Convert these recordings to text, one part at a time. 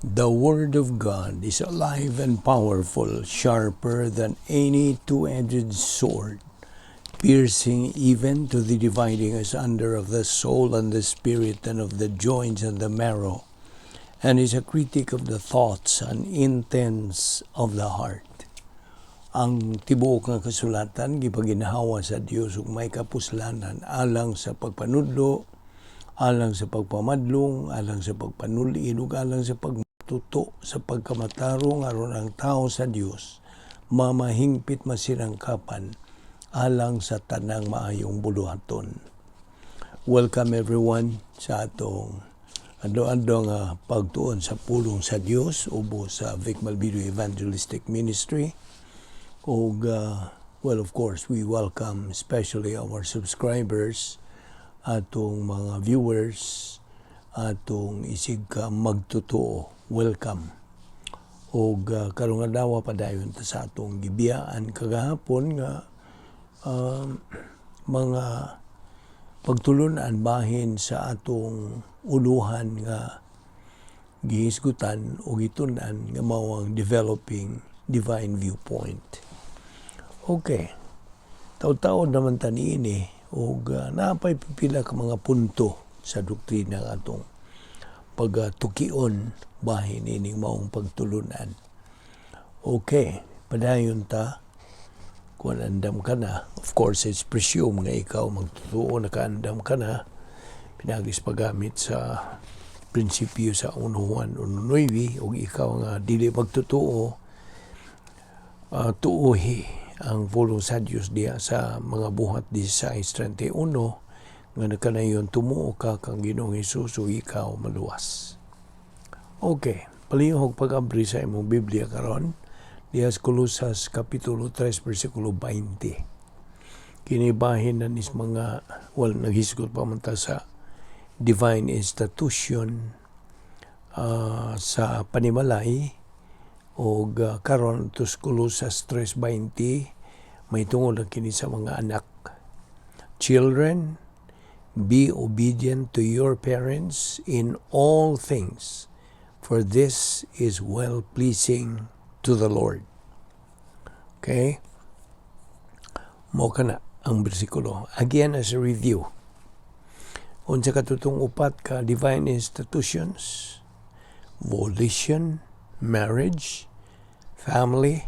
The Word of God is alive and powerful, sharper than any two-edged sword, piercing even to the dividing asunder of the soul and the spirit and of the joints and the marrow, and is a critic of the thoughts and intents of the heart. Ang tibuok nga kasulatan gipaginhawa sa Dios ug may kapuslanan alang sa pagpanudlo, alang sa pagpamadlong, alang sa pagpanulid ug alang sa pagtuto sa pagkamatarong aron ang tao sa Dios mamahingpit masinangkapan alang sa tanang maayong buluhaton. Welcome everyone sa atong adlaw-adlaw nga pagtuon sa pulong sa Dios ubo sa Balbido Evangelistic Ministry. Og well, of course, we welcome especially our subscribers, atong mga viewers, atong isig ka magtotoo. Welcome. Og karong adlaw padayon ta sa atong gibiyaan kagahapon nga mga pagtulunan bahin sa atong uluhan nga gihisgutan o gitun-an nga mao ang developing divine viewpoint. Okay, taw-taon naman tani ini og napay pipila ka mga punto sa doktrina ng atong pagtukion bahin ining maong pagtulunan. Okay, padayon ta kung andam ka na. Of course, it's presume nga ikaw magtutuo nakaandam ka na. Pinagis paggamit sa prinsipyo sa 1 Juan 1:9 ug ikaw nga dili magtutuo, tuuhi ang pulong sa Diyos diya sa mga buhat 16:31 nga nakanayon tumuo ka kang Ginoong Hesus ug ikaw maluwas. Okay, palihog pag-abri sa imong Biblia karon diya sa Colosas Kapitulo 3 versikulo 20. Kinibahin na nis mga naghisgot pa man ta sa divine institution sa panimalay. O karon to Colosas 3:20 may tungod na kini sa mga anak. Children, be obedient to your parents in all things, for this is well-pleasing to the Lord. Okay? Mo kana ang bersikulo. Again, as a review. Unsa katutong upat ka divine institutions, volition, marriage, family,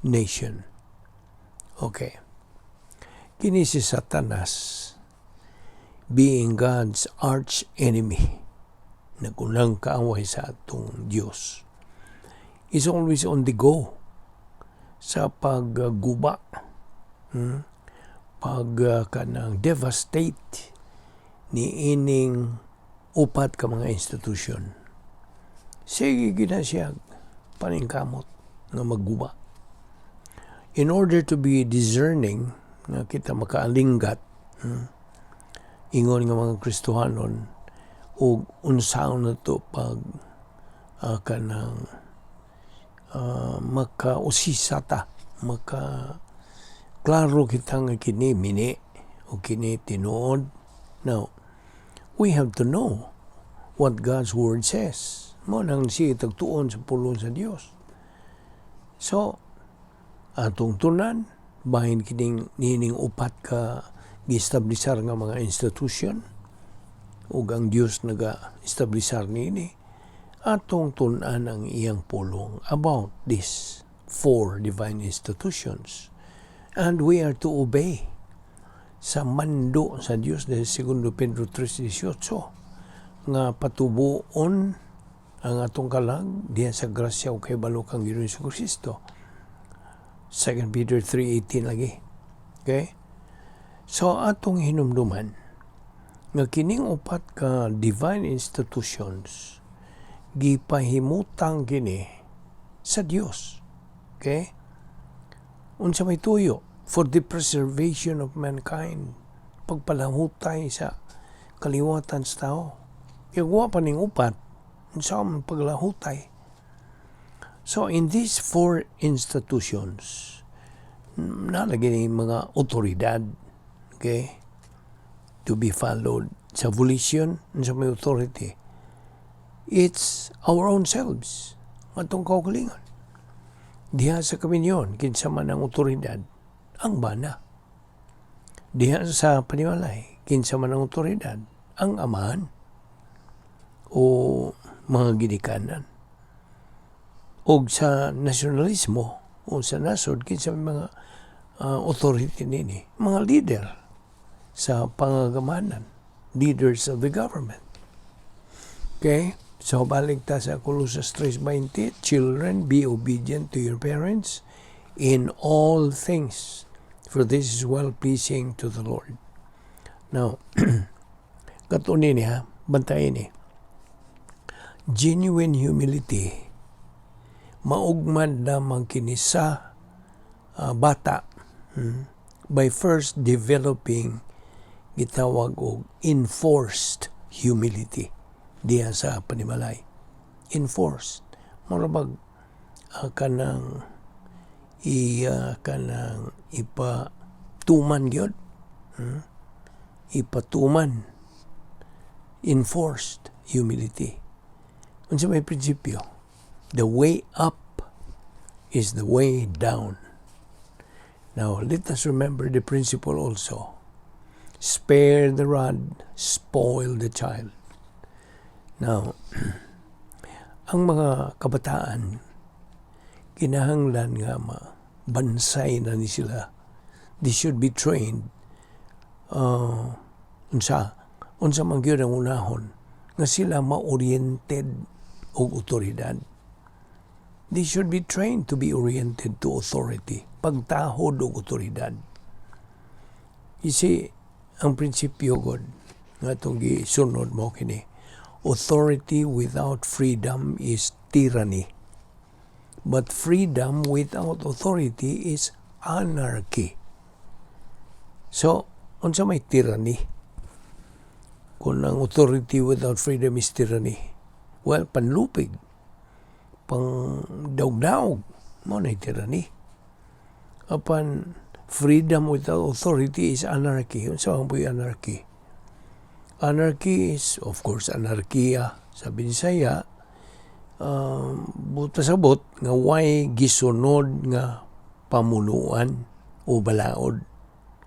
nation. Okay. Kini si Satanas, being God's arch enemy, nagunang kaaway sa atong Diyos, is always on the go sa pagguba, kanang devastate ni ining upat ka mga institution. Sige ginasiyag paningkamot nga magguba. In order to be discerning nga kita makaalinggat ingon nga mga Kristohanon o unsaon na to pag kanang makausisata, klaro kita nga kini mini o kini tinuod. Now, we have to know what God's Word says. Mo nang siya tagtuon sa pulong sa Dios. So, atong tunan, bahin kining nining upat ka gi-establisar nga mga institution, ug ang Dios naga-establisar nini, atong tunan ang iyang pulong about these 4 divine institutions. And we are to obey sa mando sa Dios dahil 2 Pedro 3:18 nga patubuon ang atong kalag diya sa grasya o kay balo kang Ginoong Jesucristo. 2 Peter 3:18 lagi. Okay? So atong hinumduman nga kining upat ka divine institutions gipahimutang kini sa Dios. Okay? Unsa may tuyo for the preservation of mankind, pagpalahutay sa kaliwatan sa tao. Kaya pa ning upat unsa man paglahutay. So in these 4 institutions, nalagay ni mga otoridad, okay, to be followed. Sa volition, sa may authority, It's our own selves. Matong kaugalingon. Diha sa kaminyon, kinsa man ang otoridad, ang bana. Diha sa panimalay, kinsa man ang otoridad, ang amahan o mga ginikanan. O sa nasyonalismo o sa nasod, kinsa may mga authority nini, mga leader sa pangagamanan, leaders of the government. Okay? So, balik ta sa Colossus 3:20, children, be obedient to your parents in all things, for this is well-pleasing to the Lord. Now, katunin niya, bantayin ni. Genuine humility, maugmad lamang kini sa bata by first developing gitawag og enforced humility diya sa panimalay. Enforced. Marabag kanang ipatuman gyud. Ipatuman. Enforced humility. Unsa may prinsipyo? The way up is the way down. Now, let us remember the principle also. Spare the rod, spoil the child. Now, ang mga kabataan, kinahanglan nga bansay na ni sila. They should be trained. Unsa man gyud ang unahon nga sila ma-oriented og otoridad. They should be trained to be oriented to authority. Pagtahod og otoridad. Isi ang prinsipyo god nga itong gisunod mo kini. Authority without freedom is tyranny. But freedom without authority is anarchy. So, unsa may tyranny? Kung ang authority without freedom is tyranny, well, panlupig, pang-daog-daog, mo na tyranny. Apan, freedom without authority is anarchy. Unsa ang buhay anarchy? Anarchy is, of course, anarkiya sa Bisaya. Pasabot nga way gisunod nga pamunuan o balaod.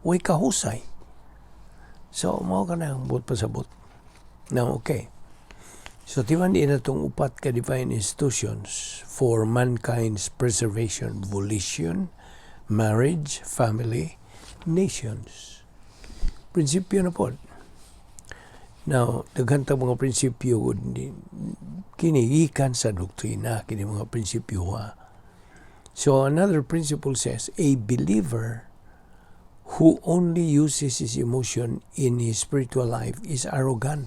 Way kahusay. So, mao ka na ang pasabot. Now, okay. So, timan din na itong upat ka divine institutions for mankind's preservation, volition, marriage, family, nations. Prinsipyo na po. Now, daghan ta mga prinsipyo kinigikan sa doktrina, kini mga prinsipyo ha. So, another principle says, a believer who only uses his emotion in his spiritual life is arrogant.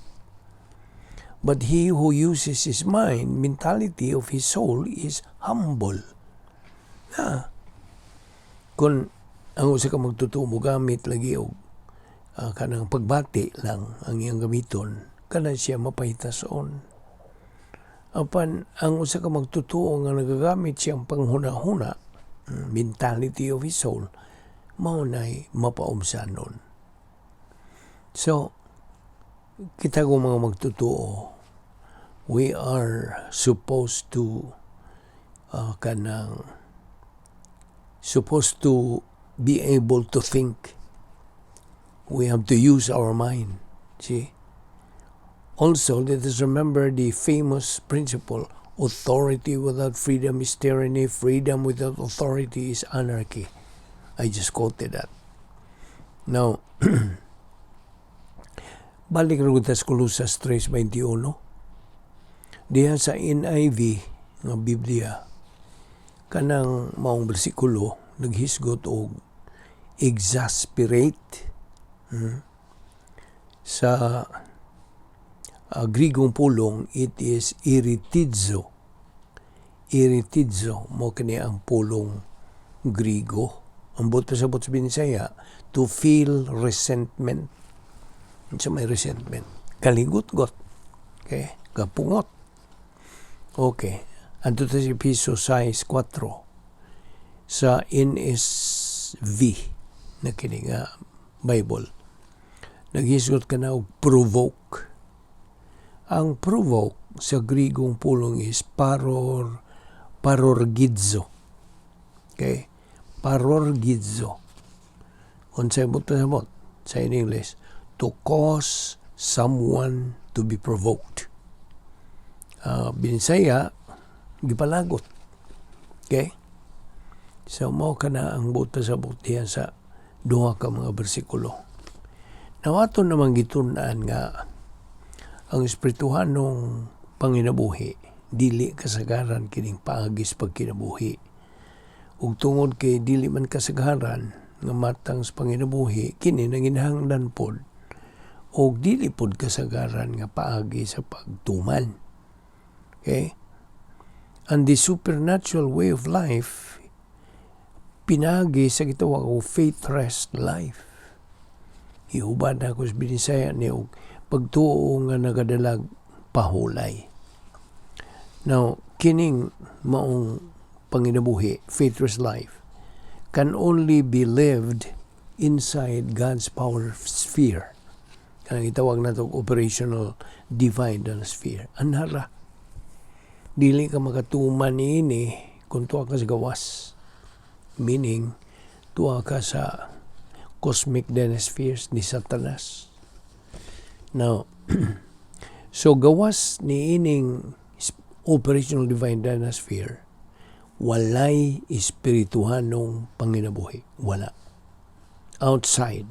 But he who uses his mind, mentality of his soul is humble. Kung ang usa ka magtutuo mo gamit lagi og kanang pagbati lang ang iyang gamiton, kana siya mapahitason. Apan ang usa ka magtutuo nga nagagamit siyang panghuna-huna, mentality of his soul, mao nay mapaumsanon. So, kita ko mga magtutuo, we are supposed to be able to think. We have to use our mind. See? Also, let us remember the famous principle, authority without freedom is tyranny, freedom without authority is anarchy. I just quoted that. Now, balik rin sa Colossus 3:21. Diha sa NIV nga Biblia, kanang maong bersikulo, naghisgot og exasperate. Sa Grigong pulong, it is iritidzo. Iritidzo, mo kini ang pulong Grigo. Ang pasabot sa Binisaya, to feel resentment. Sa may resentment. Kaligot-got. Okay? Kapungot. Okay. Anto ta si piso size 4 sa NSV na kini nga Bible. Naghisgot ka na og provoke. Ang provoke, sa Grigong pulong is parorgidzo. Okay? Parorgidzo. Unsay mo sabot sa in English, to cause someone to be provoked. Binisaya, gipalagot. Okay? So, mao ka na ang buta sa butihan sa duha ka mga bersikulo. Nawato namang gitun-an nga ang espirituhanong panginabuhi, dili kasagaran kining paagis pagkinabuhi. Ug tungod kay dili man kasagaran nga matang sa panginabuhi, kini nanginahanglan pod o dili pod kasagaran nga paagi sa pagtuman. Okay? And the supernatural way of life, pinagi sa gitawag o faith rest life. Iubad na ako sa binisaya niyo pagtuo nga nagadalag pahulay. Now, kining maong panginabuhi, faith rest life, can only be lived inside God's power sphere. Kanang itawag na ito operational divine sphere. Anhara, dili ka makatuman ini kung tuwa ka sa gawas. Meaning, tuwa ka sa cosmic spheres ni Satanas. Now, so gawas ni ining operational divine sphere, walay espirituhanong panginabuhi. Wala. Outside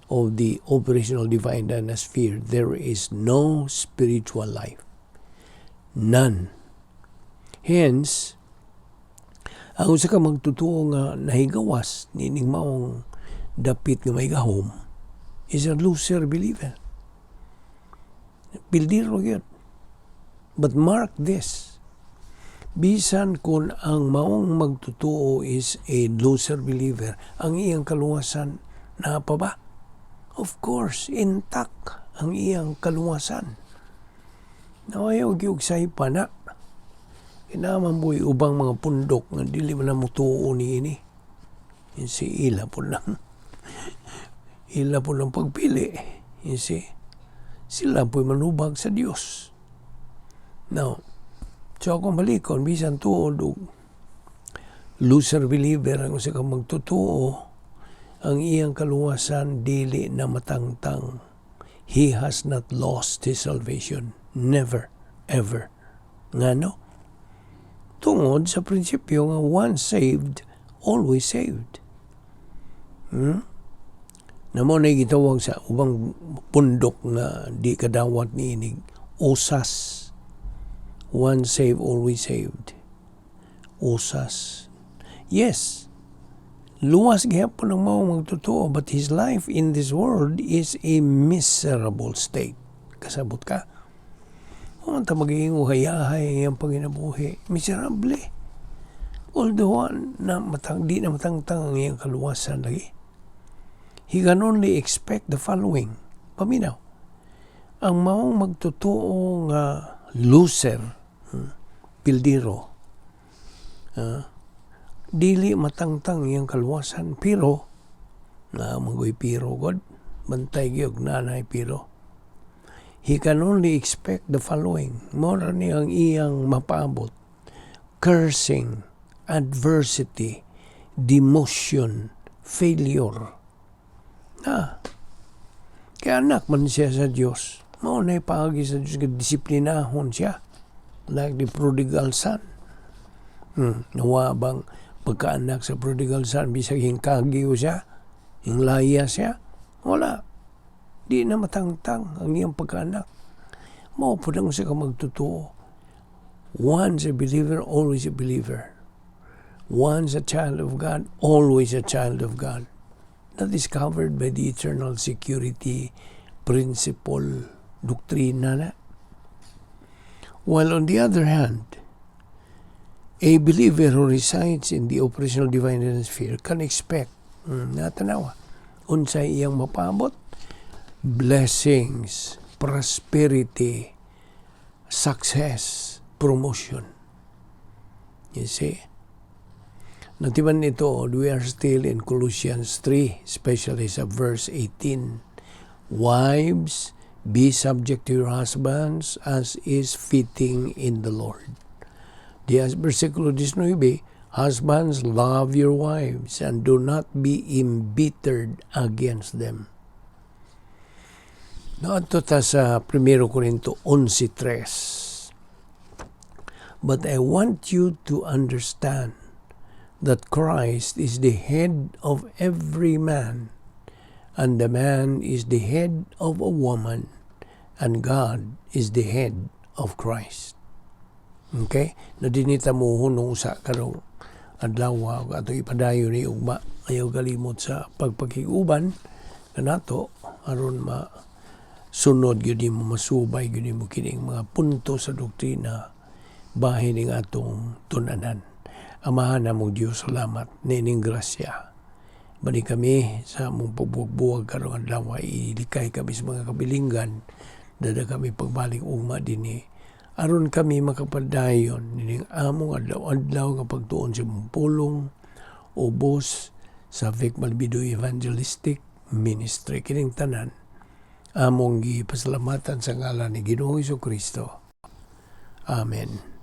of the operational divine sphere, there is no spiritual life. None. Hence, ang usa ka magtutuo nga nahigawas nining maong dapit nga may gahom is a loser believer. Bildiro yun. But mark this. Bisan kung ang maong magtutuo is a loser believer, ang iyang kaluwasan na pa ba? Of course, intact ang iyang kaluwasan. Nawayaw giyog sa ipa na. Inaman boy ubang mga pundok nga dili man na mutuo ni ini. Si ila po lang. Ila po lang pagpili. Sila po'y manubag sa Diyos. Now, so akong balikon, bisan tuod o loser believer ang usa ka magtutuo, ang iyang kaluwasan dili na matangtang. He has not lost his salvation. Never, ever. Ngano? Tungod sa prinsipyo nga once saved, always saved. Namo na gitawag sa ubang pundok nga di kadawat ni inig usas. Once saved, always saved. Usas. Yes, luwas gyapon ang mao magtotoo, but his life in this world is a miserable state. Kasabot ka? Kung ta magiging uhayahay ang panginabuhi, miserable. Although di na matangtang ang iyang kaluwasan lagi. He can only expect the following. Paminaw, ang maong magtotoo nga loser, pildiro, dili matangtang iyang kaluwasan, pero, magoy piro, God, bantay giyog nanay piro. He can only expect the following. Mora ni ang iyang mapaabot. Cursing, adversity, demotion, failure. Kaya anak man siya sa Diyos. Maunay paagi sa Diyos, disiplinahon siya. Like the prodigal son. Nawabang pagkaanak sa prodigal son, bisag hingkagiyo siya, hinglaya siya. Wala. Di na matangtang ang iyang pagkaanak. Mao po lang siya ka magtotoo. Once a believer, always a believer. Once a child of God, always a child of God. That is covered by the eternal security principle doctrina na. While on the other hand, a believer who resides in the operational divine sphere can expect, natanawa, unsay iyang mapabot, blessings, prosperity, success, promotion. You see? Natiban nito, we are still in Colossians 3, especially sa verse 18. Wives, Be subject to your husbands as is fitting in the Lord. Versikulo 19, husbands, love your wives and do not be embittered against them. Naadto ta sa 1 Korinto 11:3. But I want you to understand that Christ is the head of every man, and the man is the head of a woman, and God is the head of Christ. Okay? Na dinita mo hunong sa karong adlaw ato ipadayon ni ugma ayaw galimot sa pagpakiguban kanato aron sunod gyud mo masubay gyud mo kining mga punto sa doktrina bahin ning atong tunanan. Amahan namong Dios, salamat nining grasya. Bani kami sa among pagbuwag karong adlaw ilikay kami sa mga kabilinggan dada kami pagbalik ugma dinhi aron kami makapadayon nining among adlaw-adlaw nga pagtuon sa mong pulong ubos sa Balbido Evangelistic Ministry. Kining tanan among gipasalamatan sa ngalan ni Ginoong Hesukristo. Amen.